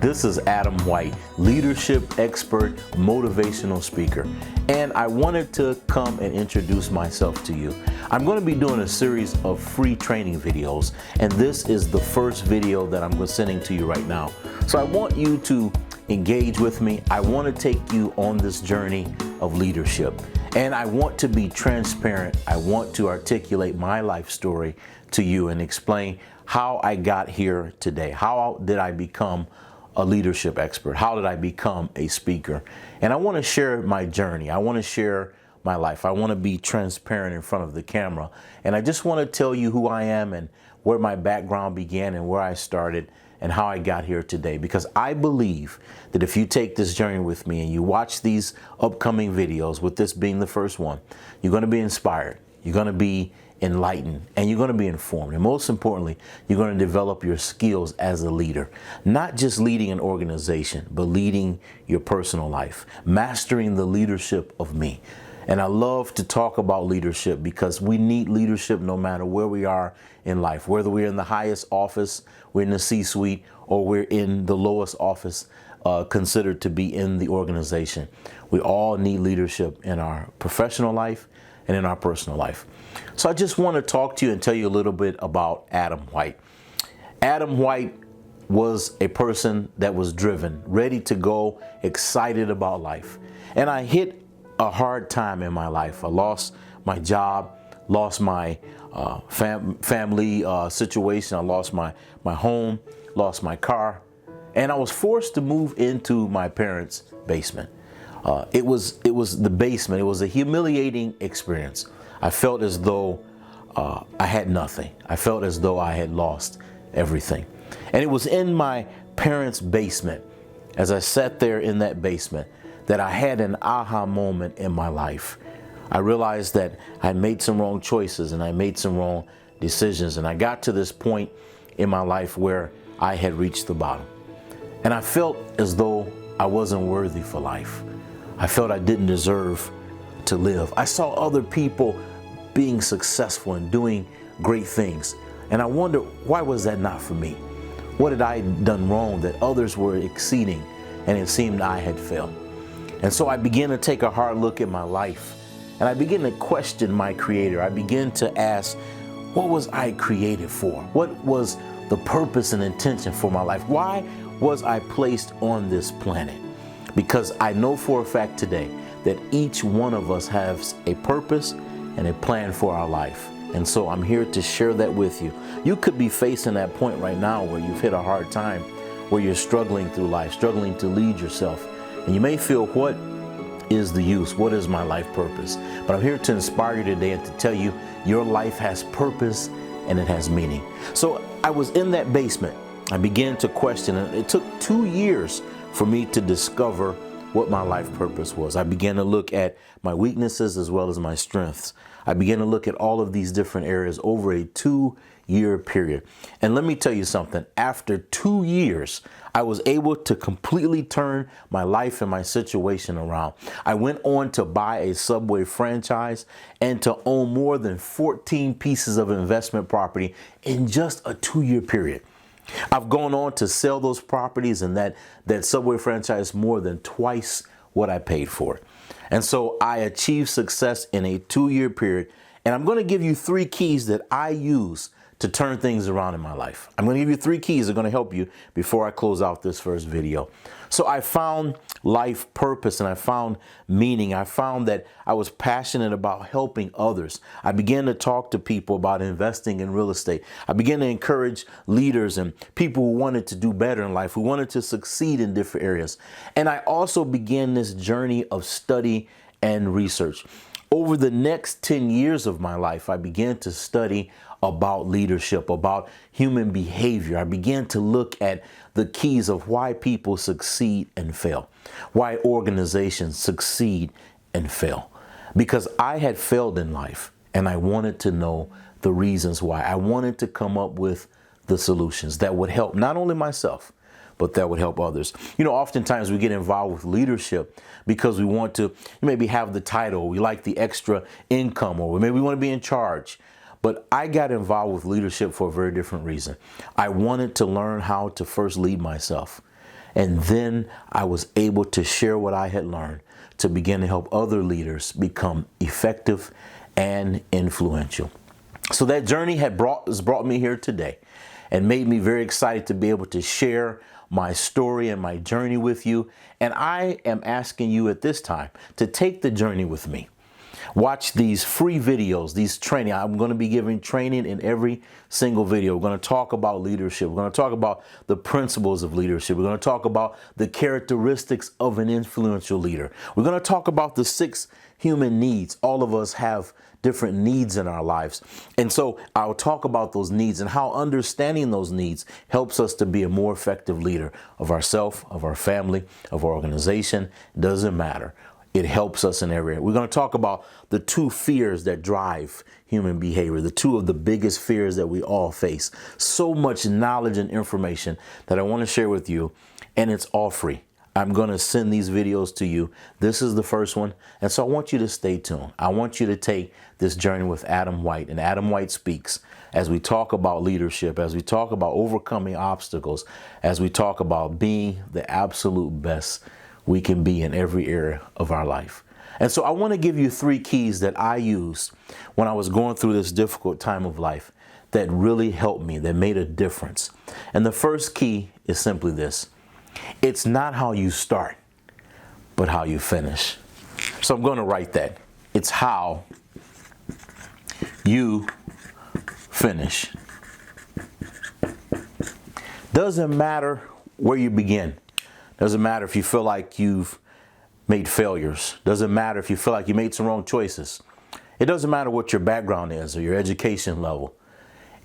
This is Adam White, leadership expert, motivational speaker, and I wanted to come and introduce myself to you. I'm going to be doing a series of free training videos, and this is the first video that I'm sending to you right now. So I want you to engage with me. I want to take you on this journey of leadership, and I want to be transparent. I want to articulate my life story to you and explain how I got here today. How did I become a leadership expert? How did I become a speaker? And I want to share my journey. I want to share my life. I want to be transparent in front of the camera. And I just want to tell you who I am and where my background began and where I started and how I got here today. Because I believe that if you take this journey with me and you watch these upcoming videos, with this being the first one, you're going to be inspired. You're going to be enlightened, and you're going to be informed. And most importantly, you're going to develop your skills as a leader, not just leading an organization, but leading your personal life, mastering the leadership of me. And I love to talk about leadership because we need leadership no matter where we are in life, whether we're in the highest office, we're in the C-suite, or we're in the lowest office considered to be in the organization. We all need leadership in our professional life and in our personal life. So I just want to talk to you and tell you a little bit about Adam White. Adam White was a person that was driven, ready to go, excited about life. And I hit a hard time in my life. I lost my job, lost my family situation. I lost my home, lost my car, and I was forced to move into my parents' basement. It was the basement. It was a humiliating experience. I felt as though I had nothing. I felt as though I had lost everything. And it was in my parents' basement, as I sat there in that basement, that I had an aha moment in my life. I realized that I made some wrong choices and I made some wrong decisions. And I got to this point in my life where I had reached the bottom. And I felt as though I wasn't worthy for life. I felt I didn't deserve to live. I saw other people being successful and doing great things. And I wondered, why was that not for me? What had I done wrong that others were exceeding and it seemed I had failed? And so I began to take a hard look at my life and I began to question my Creator. I began to ask, what was I created for? What was the purpose and intention for my life? Why was I placed on this planet? Because I know for a fact today that each one of us has a purpose and a plan for our life. And so I'm here to share that with you. You could be facing that point right now where you've hit a hard time, where you're struggling through life, struggling to lead yourself. And you may feel, what is the use? What is my life purpose? But I'm here to inspire you today and to tell you your life has purpose and it has meaning. So I was in that basement. I began to question, and it took 2 years for me to discover what my life purpose was. I began to look at my weaknesses as well as my strengths. I began to look at all of these different areas over a 2-year period. And let me tell you something, after 2 years, I was able to completely turn my life and my situation around. I went on to buy a Subway franchise and to own more than 14 pieces of investment property in just a 2-year period. I've gone on to sell those properties and that Subway franchise more than twice what I paid for it. And so I achieved success in a 2-year period. And I'm going to give you 3 keys that I use to turn things around in my life. I'm going to give you 3 keys that are going to help you before I close out this first video. So I found life purpose and I found meaning. I found that I was passionate about helping others. I began to talk to people about investing in real estate. I began to encourage leaders and people who wanted to do better in life, who wanted to succeed in different areas. And I also began this journey of study and research. Over the next 10 years of my life, I began to study about leadership, about human behavior. I began to look at the keys of why people succeed and fail, why organizations succeed and fail. Because I had failed in life and I wanted to know the reasons why. I wanted to come up with the solutions that would help not only myself, but that would help others. You know, oftentimes we get involved with leadership because we want to maybe have the title, we like the extra income, or maybe we want to be in charge. But I got involved with leadership for a very different reason. I wanted to learn how to first lead myself. And then I was able to share what I had learned to begin to help other leaders become effective and influential. So that journey has brought me here today and made me very excited to be able to share my story and my journey with you. And I am asking you at this time to take the journey with me. Watch these free videos, these training. I'm going to be giving training in every single video. We're going to talk about leadership. We're going to talk about the principles of leadership. We're going to talk about the characteristics of an influential leader. We're going to talk about the 6 human needs. All of us have different needs in our lives. And so I'll talk about those needs and how understanding those needs helps us to be a more effective leader of ourselves, of our family, of our organization. It doesn't matter. It helps us in every area. We're going to talk about the 2 fears that drive human behavior, the 2 of the biggest fears that we all face. So much knowledge and information that I want to share with you, and it's all free. I'm going to send these videos to you. This is the first one, and so I want you to stay tuned. I want you to take this journey with Adam White, and Adam White Speaks, as we talk about leadership, as we talk about overcoming obstacles, as we talk about being the absolute best we can be in every area of our life. And so I want to give you 3 keys that I used when I was going through this difficult time of life that really helped me, that made a difference. And the first key is simply this. It's not how you start, but how you finish. So I'm going to write that. It's how you finish. Doesn't matter where you begin. Doesn't matter if you feel like you've made failures. Doesn't matter if you feel like you made some wrong choices. It doesn't matter what your background is or your education level.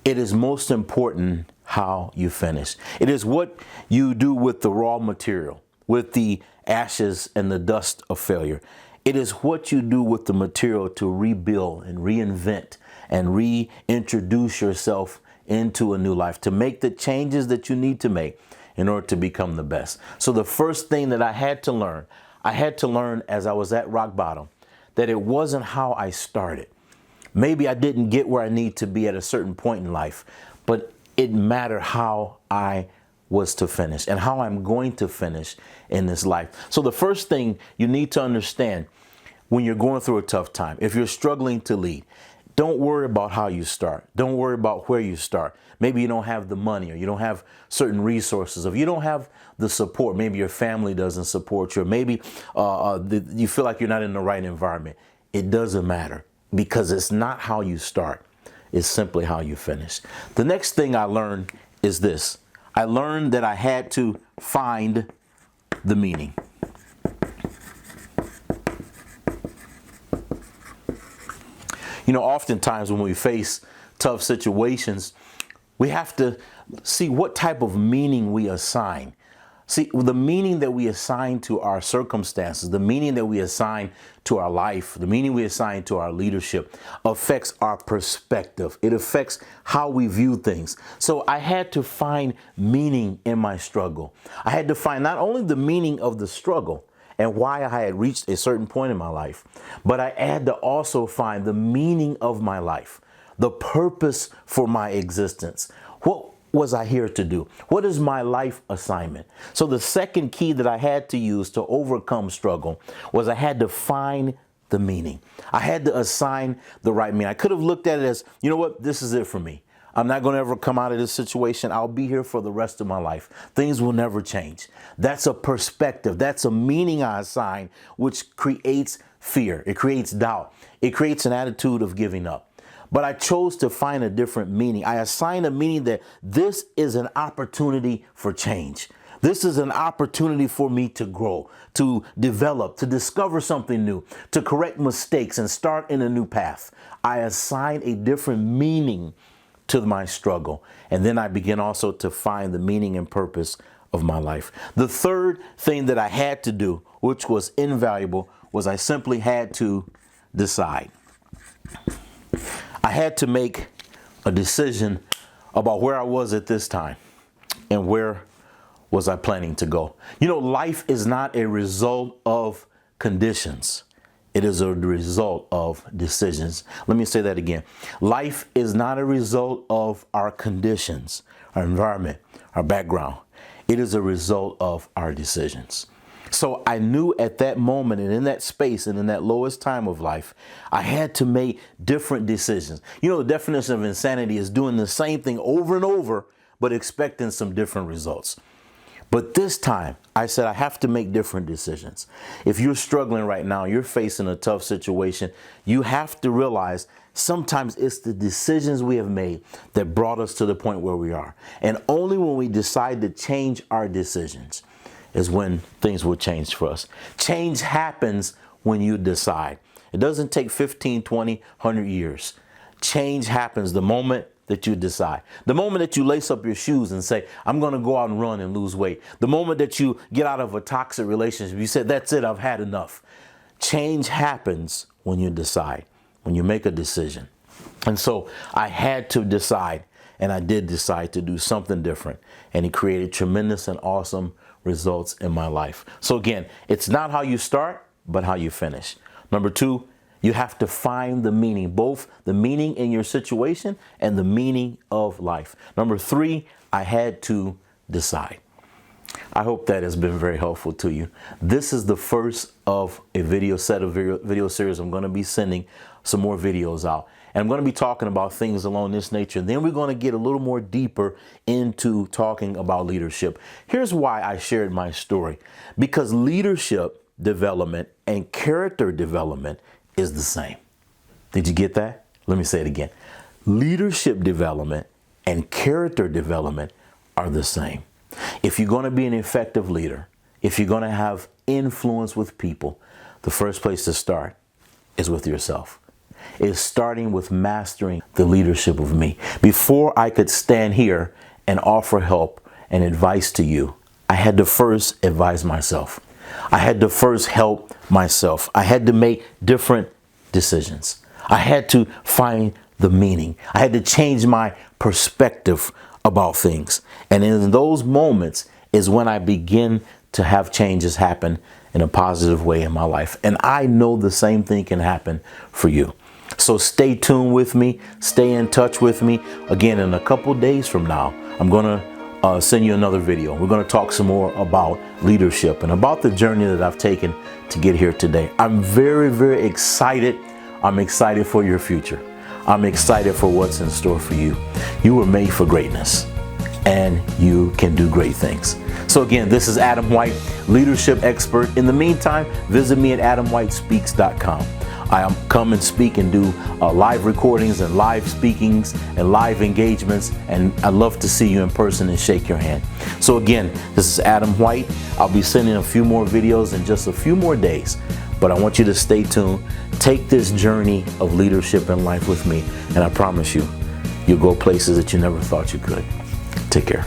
It is most important how you finish. It is what you do with the raw material, with the ashes and the dust of failure. It is what you do with the material to rebuild and reinvent and reintroduce yourself into a new life, to make the changes that you need to make in order to become the best. So the first thing that I had to learn as I was at rock bottom, that it wasn't how I started. Maybe I didn't get where I need to be at a certain point in life, but it mattered how I was to finish and how I'm going to finish in this life. So the first thing you need to understand when you're going through a tough time, if you're struggling to lead, don't worry about how you start. Don't worry about where you start. Maybe you don't have the money, or you don't have certain resources, or you don't have the support. Maybe your family doesn't support you, or maybe you feel like you're not in the right environment. It doesn't matter, because it's not how you start. It's simply how you finish. The next thing I learned is this. I learned that I had to find the meaning. You know, oftentimes when we face tough situations, we have to see what type of meaning we assign. See, the meaning that we assign to our circumstances, the meaning that we assign to our life, the meaning we assign to our leadership affects our perspective. It affects how we view things. So I had to find meaning in my struggle. I had to find not only the meaning of the struggle and why I had reached a certain point in my life, but I had to also find the meaning of my life, the purpose for my existence. What was I here to do? What is my life assignment? So the second key that I had to use to overcome struggle was I had to find the meaning. I had to assign the right meaning. I could have looked at it as, you know what, this is it for me. I'm not going to ever come out of this situation. I'll be here for the rest of my life. Things will never change. That's a perspective. That's a meaning I assign, which creates fear. It creates doubt. It creates an attitude of giving up. But I chose to find a different meaning. I assigned a meaning that this is an opportunity for change. This is an opportunity for me to grow, to develop, to discover something new, to correct mistakes and start in a new path. I assigned a different meaning to my struggle. And then I began also to find the meaning and purpose of my life. The third thing that I had to do, which was invaluable, was I simply had to decide. I had to make a decision about where I was at this time and where was I planning to go. You know, life is not a result of conditions. It is a result of decisions. Let me say that again. Life is not a result of our conditions, our environment, our background. It is a result of our decisions. So I knew at that moment and in that space and in that lowest time of life, I had to make different decisions. You know, the definition of insanity is doing the same thing over and over, but expecting some different results. But this time I said, I have to make different decisions. If you're struggling right now, you're facing a tough situation, you have to realize sometimes it's the decisions we have made that brought us to the point where we are. And only when we decide to change our decisions is when things will change for us. Change happens when you decide. It doesn't take 15, 20, 100 years. Change happens the moment that you decide. The moment that you lace up your shoes and say, I'm going to go out and run and lose weight. The moment that you get out of a toxic relationship, you said, that's it, I've had enough. Change happens when you decide, when you make a decision. And so I had to decide, and I did decide to do something different. And it created tremendous and awesome results in my life. So again, it's not how you start, but how you finish. Number two, you have to find the meaning, both the meaning in your situation and the meaning of life. Number three, I had to decide. I hope that has been very helpful to you. This is the first of a video series. I'm going to be sending some more videos out. And I'm going to be talking about things along this nature. And then we're going to get a little more deeper into talking about leadership. Here's why I shared my story. Because leadership development and character development is the same. Did you get that? Let me say it again. Leadership development and character development are the same. If you're going to be an effective leader, if you're going to have influence with people, the first place to start is with yourself. It's starting with mastering the leadership of me. Before I could stand here and offer help and advice to you, I had to first advise myself. I had to first help myself. I had to make different decisions. I had to find the meaning. I had to change my perspective about things. And in those moments is when I begin to have changes happen in a positive way in my life. And I know the same thing can happen for you. So stay tuned with me. Stay in touch with me. Again, in a couple days from now, I'm going to send you another video. We're going to talk some more about leadership and about the journey that I've taken to get here today. I'm very, very excited. I'm excited for your future. I'm excited for what's in store for you. You were made for greatness, and you can do great things. So again, this is Adam White, leadership expert. In the meantime, visit me at adamwhitespeaks.com. I come and speak and do live recordings and live speakings and live engagements, and I'd love to see you in person and shake your hand. So again, this is Adam White. I'll be sending a few more videos in just a few more days, but I want you to stay tuned. Take this journey of leadership in life with me, and I promise you, you'll go places that you never thought you could. Take care.